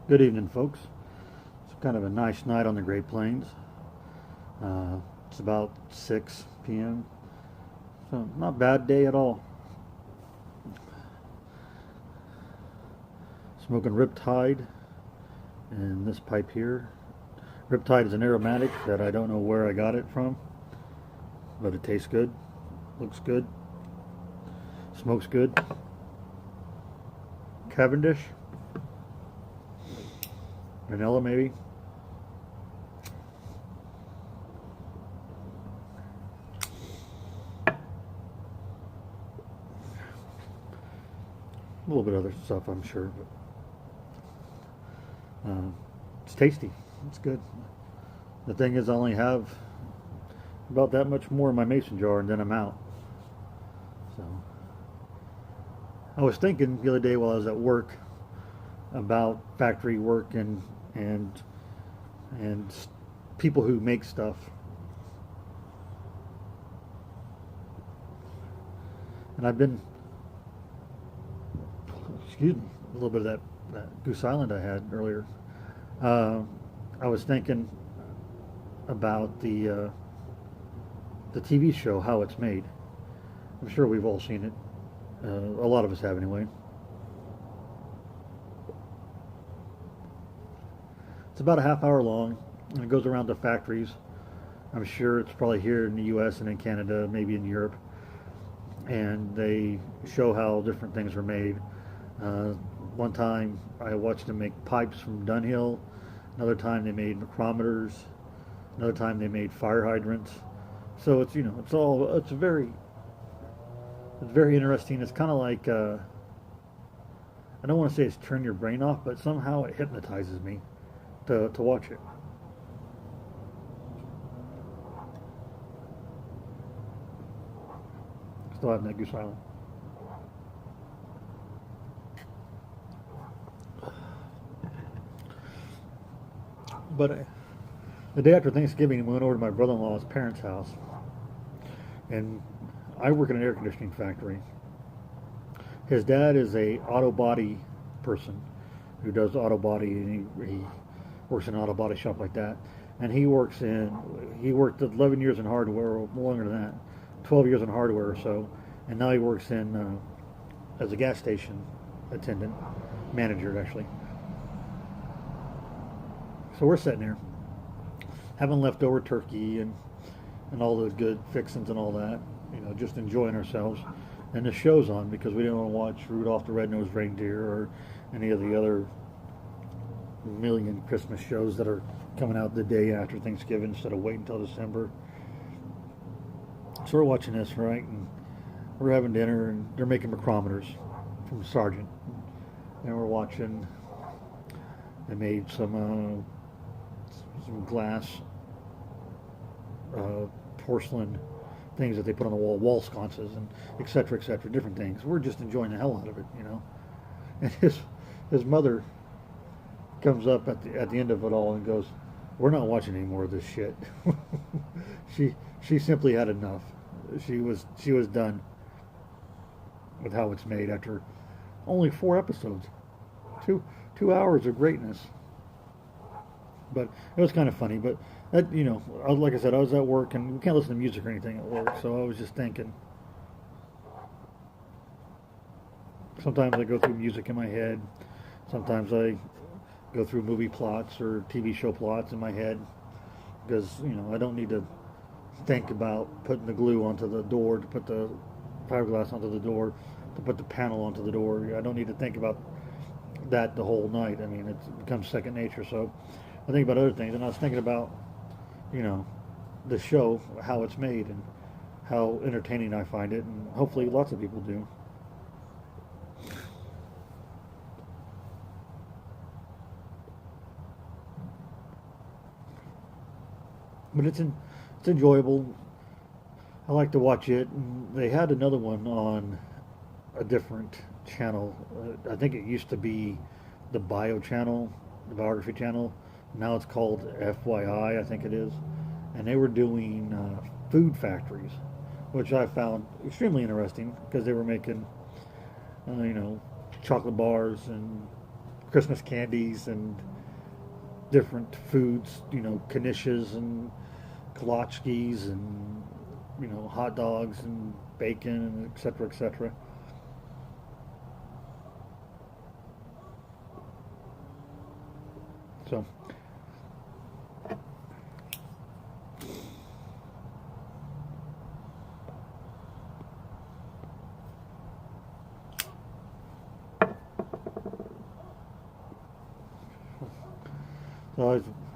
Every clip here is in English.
Good evening, folks. It's kind of a nice night on the Great Plains. It's about 6 p.m., so not a bad day at all. Smoking Riptide in this pipe here. Riptide is an aromatic that I don't know where I got it from, but it tastes good, looks good, smokes good. Cavendish, vanilla maybe. A little bit of other stuff, I'm sure, but it's tasty. It's good. The thing is, I only have about that much more in my mason jar, and then I'm out. So I was thinking the other day while I was at work about factory work and and people who make stuff, and I've been, excuse me, a little bit of that Goose Island I had earlier. Uh, I was thinking about the TV show How It's Made. I'm sure we've all seen it. A lot of us have anyway. It's about a half hour long, and it goes around the factories. I'm sure it's probably here in the U.S. and in Canada, maybe in Europe, and they show how different things are made. Uh, One time I watched them make pipes from Dunhill. Another time they made micrometers. Another time they made fire hydrants. So it's very interesting. It's kind of like I don't want to say it's turn your brain off, but somehow it hypnotizes me to watch it. Still having that Goose Island. But the day after Thanksgiving, we went over to my brother-in-law's parents' house, and I work in an air conditioning factory. His dad is a auto body person who does auto body, and he works in an auto body shop like that. And he worked 11 years in hardware, or longer than that, 12 years in hardware or so, and now he works in as a gas station attendant, manager actually. So we're sitting there having leftover turkey and all those good fixings and all that, just enjoying ourselves. And the show's on because we didn't want to watch Rudolph the Red-Nosed Reindeer or any of the other million Christmas shows that are coming out the day after Thanksgiving instead of waiting until December. So we're watching this, right? And we're having dinner, and they're making micrometers from Sergeant. And we're watching. They made some glass, porcelain things that they put on the wall sconces, and et cetera, different things. We're just enjoying the hell out of it. And his mother comes up at the end of it all and goes, "We're not watching any more of this shit." She simply had enough. She was done with How It's Made after only 4 episodes, two hours of greatness. But it was kind of funny. But like I said, I was at work, and we can't listen to music or anything at work. So I was just thinking. Sometimes I go through music in my head. Sometimes I go through movie plots or TV show plots in my head because I don't need to think about putting the glue onto the door, to put the fiberglass onto the door, to put the panel onto the door. I don't need to think about that the whole night. I mean, it becomes second nature. So I think about other things, and I was thinking about you know the show, how it's made, and how entertaining I find it, and hopefully lots of people do. But it's enjoyable. I like to watch it. And they had another one on a different channel. I think it used to be the Bio channel, the Biography channel. Now it's called FYI, I think it is. And they were doing food factories, which I found extremely interesting because they were making, uh, you know, chocolate bars and Christmas candies and different foods, knishes and kolachkis and hot dogs and bacon and etc. etc. So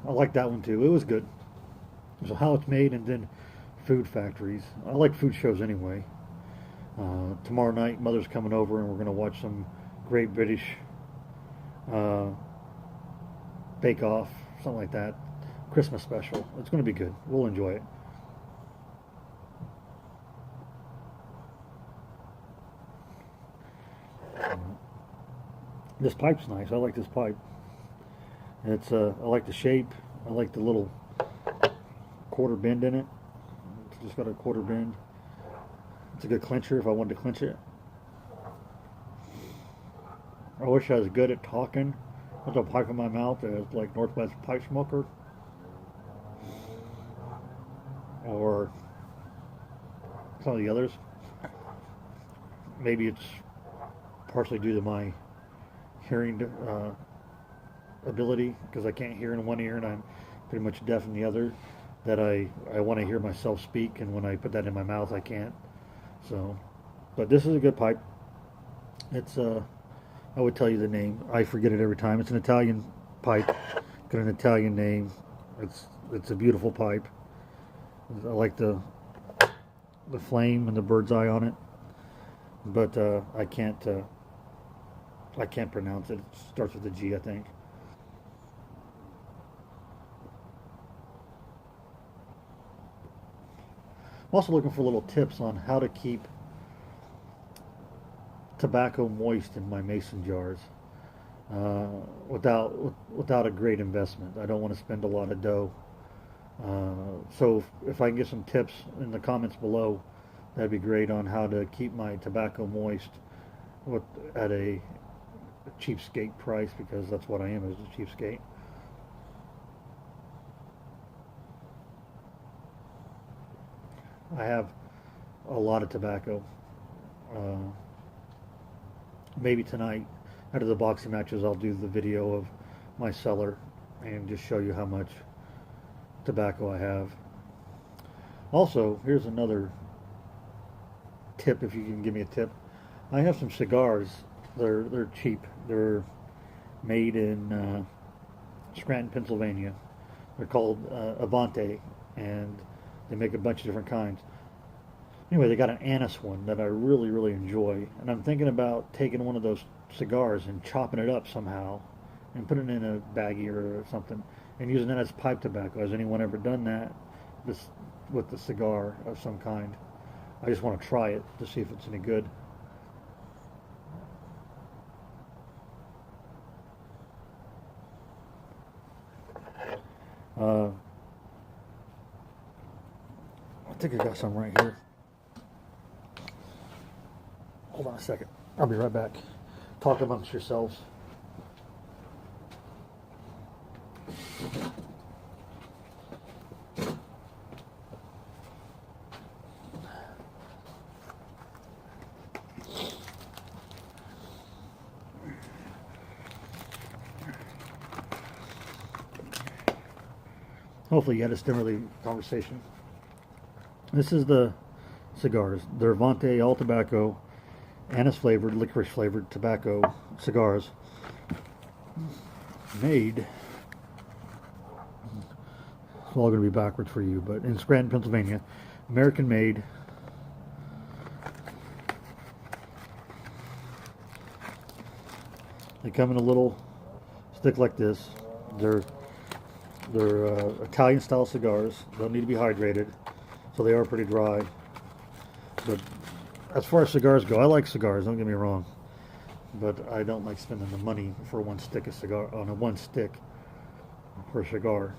I like that one too. It was good. So how it's made, and then food factories. I like food shows anyway. Tomorrow night, Mother's coming over, and we're going to watch some Great British uh, Bake Off, something like that. Christmas special. It's going to be good. We'll enjoy it. This pipe's nice. I like this pipe. I like the shape. I like the little quarter bend in it. It's just got a quarter bend. It's a good clincher if I wanted to clinch it. I wish I was good at talking with a pipe in my mouth as like Northwest Pipe Smoker. Or some of the others. Maybe it's partially due to my hearing ability, because I can't hear in one ear and I'm pretty much deaf in the other, that I want to hear myself speak, and when I put that in my mouth I can't. So, but this is a good pipe. It's I would tell you the name. I forget it every time. It's an Italian pipe. Got an Italian name. It's a beautiful pipe. I like the flame and the bird's eye on it, but I can't pronounce it. It starts with a G, I think. I'm also looking for little tips on how to keep tobacco moist in my mason jars without a great investment. I don't want to spend a lot of dough. So if I can get some tips in the comments below, that'd be great, on how to keep my tobacco moist at a cheapskate price, because that's what I am, is a cheapskate. I have a lot of tobacco. Maybe tonight, after the boxing matches, I'll do the video of my cellar and just show you how much tobacco I have. Also, here's another tip, if you can give me a tip. I have some cigars. They're cheap. They're made in Scranton, Pennsylvania. They're called Avante, and they make a bunch of different kinds. Anyway, they got an anise one that I really, really enjoy, and I'm thinking about taking one of those cigars and chopping it up somehow and putting it in a baggie or something and using that as pipe tobacco. Has anyone ever done that with the cigar of some kind? I just want to try it to see if it's any good. I think I got some right here. Hold on a second. I'll be right back. Talk amongst yourselves. Hopefully you had a similar conversation. This is the cigars. They're Avante all tobacco, anise flavored, licorice flavored tobacco cigars. Made, it's all going to be backwards for you, but in Scranton, Pennsylvania. American made. They come in a little stick like this. They're Italian style cigars. Don't need to be hydrated, so they are pretty dry. But as far as cigars go, I like cigars, don't get me wrong, but I don't like spending the money for one stick of cigar on a one stick for a cigar.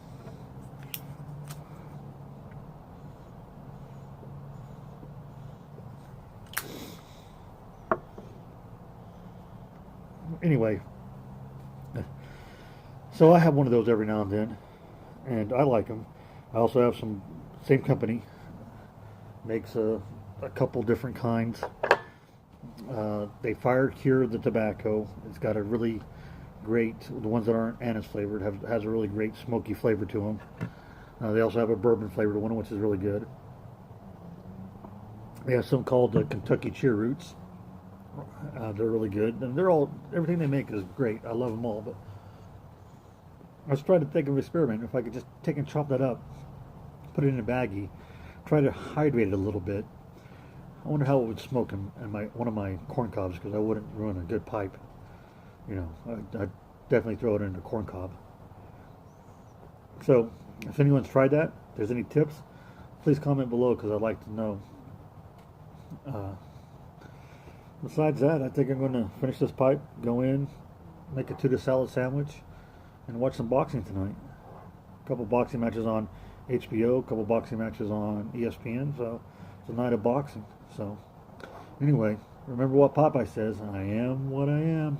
Anyway, So I have one of those every now and then, and I like them. I also have some, same company makes a couple different kinds. They fire cure the tobacco. It's got a really great, the ones that aren't anise flavored has a really great smoky flavor to them. They also have a bourbon flavored one, which is really good. They have some called the Kentucky Cheer Roots. They're really good, and they're all, everything they make is great. I love them all, but I was trying to think of an experiment. If I could just take and chop that up, put it in a baggie, try to hydrate it a little bit. I wonder how it would smoke in my one of my corn cobs, because I wouldn't ruin a good pipe. You know, I'd definitely throw it in a corn cob. So, if anyone's tried that, if there's any tips, please comment below, because I'd like to know. Besides that, I think I'm going to finish this pipe, go in, make a tuna salad sandwich, and watch some boxing tonight. A couple boxing matches on HBO, a couple boxing matches on ESPN, so it's a night of boxing. So, anyway, remember what Popeye says, I am what I am.